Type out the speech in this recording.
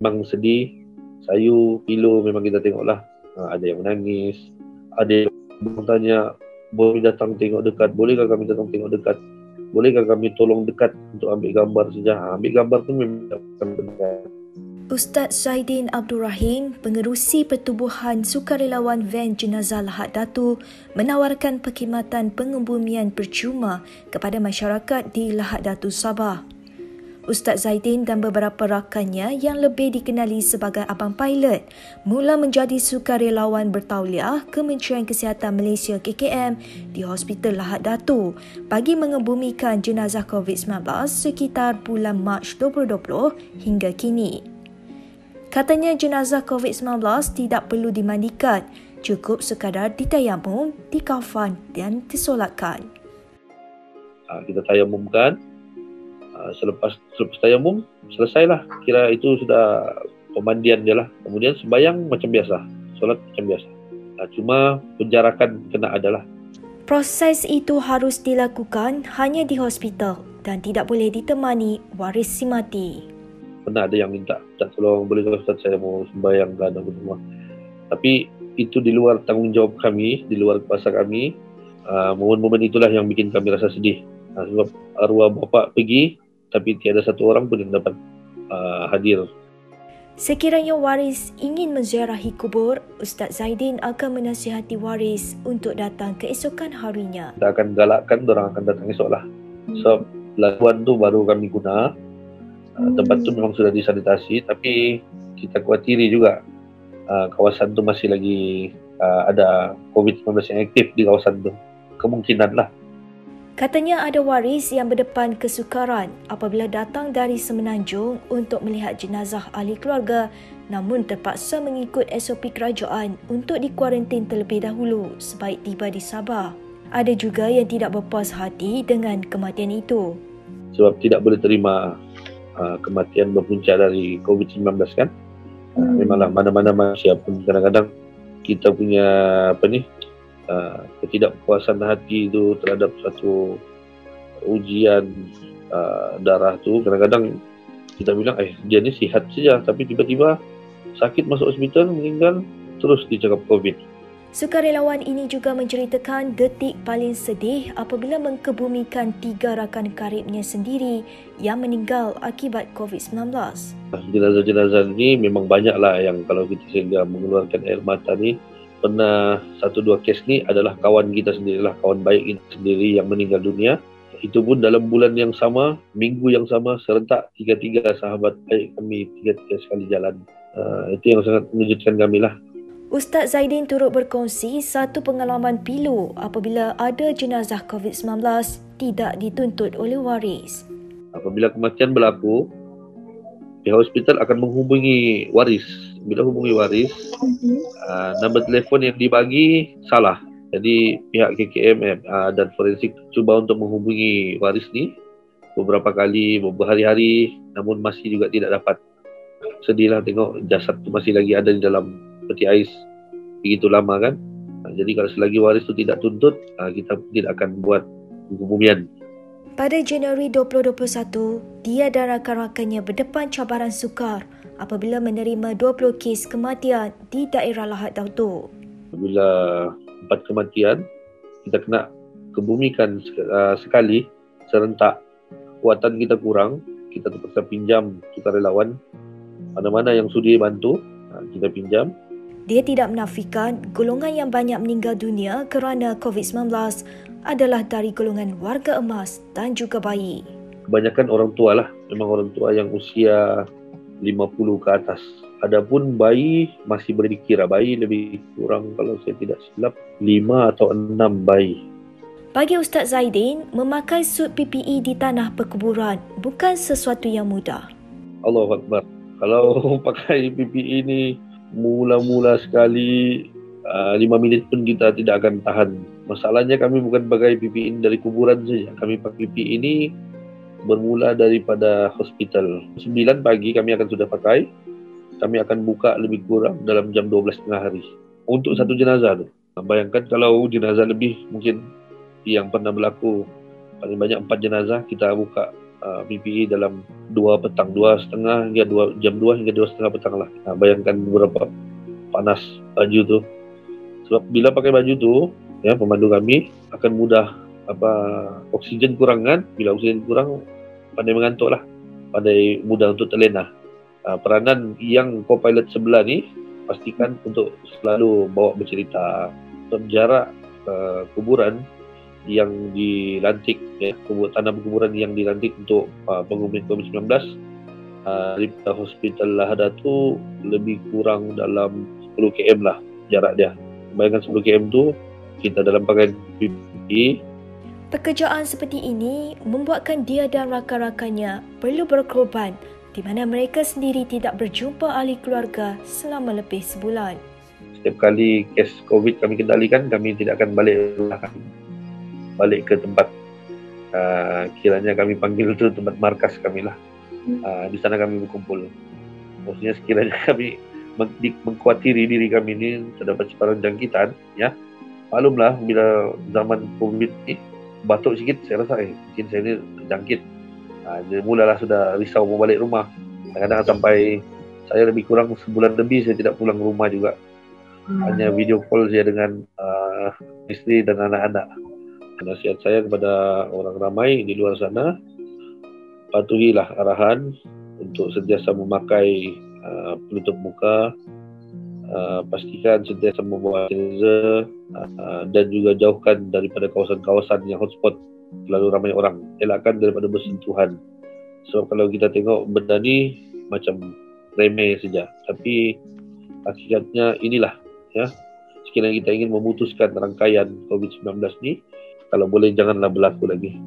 memang sedih, sayu, pilu memang kita tengoklah. Ada yang menangis, ada yang bertanya, boleh datang tengok dekat, bolehkah kami datang tengok dekat, bolehkah kami tolong dekat untuk ambil gambar saja. Ambil gambar pun memang akan dekat. Ustaz Zaidin Abdul Rahim, pengerusi pertubuhan sukarelawan van jenazah Lahad Datu, menawarkan perkhidmatan pengebumian percuma kepada masyarakat di Lahad Datu, Sabah. Ustaz Zaidin dan beberapa rakannya yang lebih dikenali sebagai Abang Pilot mula menjadi sukarelawan bertauliah Kementerian Kesihatan Malaysia KKM di Hospital Lahad Datu bagi mengebumikan jenazah COVID-19 sekitar bulan Mac 2020 hingga kini. Katanya jenazah COVID-19 tidak perlu dimandikan, cukup sekadar ditayamum, dikafan dan disolatkan. Kita tayamumkan. Selepas tayamum, selesailah. Kira itu sudah pemandian dia lah. Kemudian sembahyang macam biasa, solat macam biasa. Cuma penjarakan kena adalah. Proses itu harus dilakukan hanya di hospital dan tidak boleh ditemani waris si mati. Pernah ada yang minta tolong, boleh ke Ustaz, saya mau sembahyang dan apa semua. Tapi itu di luar tanggungjawab kami, di luar kuasa kami. Momen-momen itulah yang bikin kami rasa sedih. Sebab arwah bapa pergi, tapi tiada satu orang pun yang dapat hadir. Sekiranya waris ingin menziarahi kubur, Ustaz Zaidin akan menasihati waris untuk datang keesokan harinya. Kita akan galakkan orang akan datang esok lah. So, laluan tu baru kami guna. Tempat tu memang sudah disanitasi, tapi kita khawatiri juga kawasan tu masih lagi ada COVID-19 yang aktif di kawasan tu. Kemungkinan lah. Katanya ada waris yang berdepan kesukaran apabila datang dari Semenanjung untuk melihat jenazah ahli keluarga namun terpaksa mengikut SOP kerajaan untuk dikuarantin terlebih dahulu sebaik tiba di Sabah. Ada juga yang tidak berpuas hati dengan kematian itu. Sebab tidak boleh terima kematian berpunca dari COVID-19 kan. Memanglah mana-mana manusia pun kadang-kadang kita punya ketidakpuasan hati itu terhadap satu ujian darah tu. Kadang-kadang kita bilang dia ni sihat saja, tapi tiba-tiba sakit masuk hospital, meninggal, terus dicakap COVID. Sukarelawan ini juga menceritakan detik paling sedih apabila mengkebumikan 3 rakan karibnya sendiri yang meninggal akibat COVID-19. Jenazah-jenazah ni memang banyaklah yang kalau kita sehingga mengeluarkan air mata ni. Pernah 1-2 kes ni adalah kawan kita sendirilah, kawan baik kita sendiri yang meninggal dunia. Itu pun dalam bulan yang sama, minggu yang sama, serentak 3 sahabat baik kami, 3 sekali jalan. Itu yang sangat mengejutkan kami lah. Ustaz Zaidin turut berkongsi satu pengalaman pilu apabila ada jenazah COVID-19 tidak dituntut oleh waris. Apabila kematian berlaku, pihak hospital akan menghubungi waris. Bila hubungi waris, nombor telefon yang dibagi salah. Jadi pihak KKM dan forensik cuba untuk menghubungi waris ni beberapa kali, berhari-hari, namun masih juga tidak dapat. Sedihlah tengok jasad tu masih lagi ada di dalam peti ais begitu lama kan. Jadi kalau selagi waris tu tidak tuntut, kita tidak akan buat pengebumian. Pada Januari 2021, dia dan rakan-rakannya berdepan cabaran sukar apabila menerima 20 kes kematian di daerah Lahad Datu. Bila 4 kematian, kita kena kebumikan sekali serentak. Kekuatan kita kurang, kita terpaksa pinjam sukarelawan. Mana-mana yang sudi bantu, kita pinjam. Dia tidak menafikan golongan yang banyak meninggal dunia kerana COVID-19 adalah dari golongan warga emas dan juga bayi. Kebanyakan orang tua lah, memang orang tua yang usia 50 ke atas. Adapun bayi masih boleh dikira, bayi lebih kurang kalau saya tidak silap 5 atau 6 bayi. Bagi Ustaz Zaidin, memakai suit PPE di tanah perkuburan bukan sesuatu yang mudah. Allahu Akbar. Kalau pakai PPE ni mula-mula sekali 5 minit pun kita tidak akan tahan. Masalahnya kami bukan pakai PPE dari kuburan saja. Kami pakai PPE ini bermula daripada hospital. 9 pagi kami akan sudah pakai. Kami akan buka lebih kurang dalam jam 12 tengah hari. Untuk satu jenazah tu. Bayangkan kalau jenazah lebih, mungkin yang pernah berlaku paling banyak 4 jenazah kita buka PPE dalam 2 petang, 2.30 hingga 2 hingga 2.30 petang lah. Bayangkan berapa panas baju tu. Sebab bila pakai baju tu, ya, pemandu kami akan mudah oksigen kurang kan. Bila oksigen kurang, pandai mengantuk lah, pandai mudah untuk terlena. Peranan yang co-pilot sebelah ni pastikan untuk selalu bawa bercerita. Jarak kuburan yang dilantik, ya, tanah kuburan yang dilantik untuk penguburan COVID-19 dari Hospital Lahad tu lebih kurang dalam 10 km lah jarak dia. Bayangkan 10 km tu kita dalam pakaian PPE. Pekerjaan seperti ini membuatkan dia dan rakan-rakannya perlu berkorban, di mana mereka sendiri tidak berjumpa ahli keluarga selama lebih sebulan. Setiap kali kes COVID kami kendalikan, kami tidak akan balik ke tempat kiranya kami panggil itu tempat markas kami lah. Di sana kami berkumpul. Maksudnya sekiranya kami mengkhawatirkan diri kami ini terdapat sebarang jangkitan, ya, maklumlah bila zaman COVID ni batuk sikit saya rasa mungkin saya ni terjangkit. Jadi mulalah sudah risau mau balik rumah. Kadang-kadang sampai saya lebih kurang sebulan lebih saya tidak pulang rumah juga. Hanya video call saya dengan isteri dan anak-anak. Nasihat saya kepada orang ramai di luar sana, patuhilah arahan untuk sentiasa memakai penutup muka, pastikan sentiasa membawa sanitizer, dan juga jauhkan daripada kawasan-kawasan yang hotspot terlalu ramai orang. Elakkan daripada bersentuhan. So kalau kita tengok benda ni macam remeh saja, tapi hakikatnya inilah, ya, sekiranya kita ingin memutuskan rangkaian COVID-19 ni, kalau boleh janganlah berlaku lagi.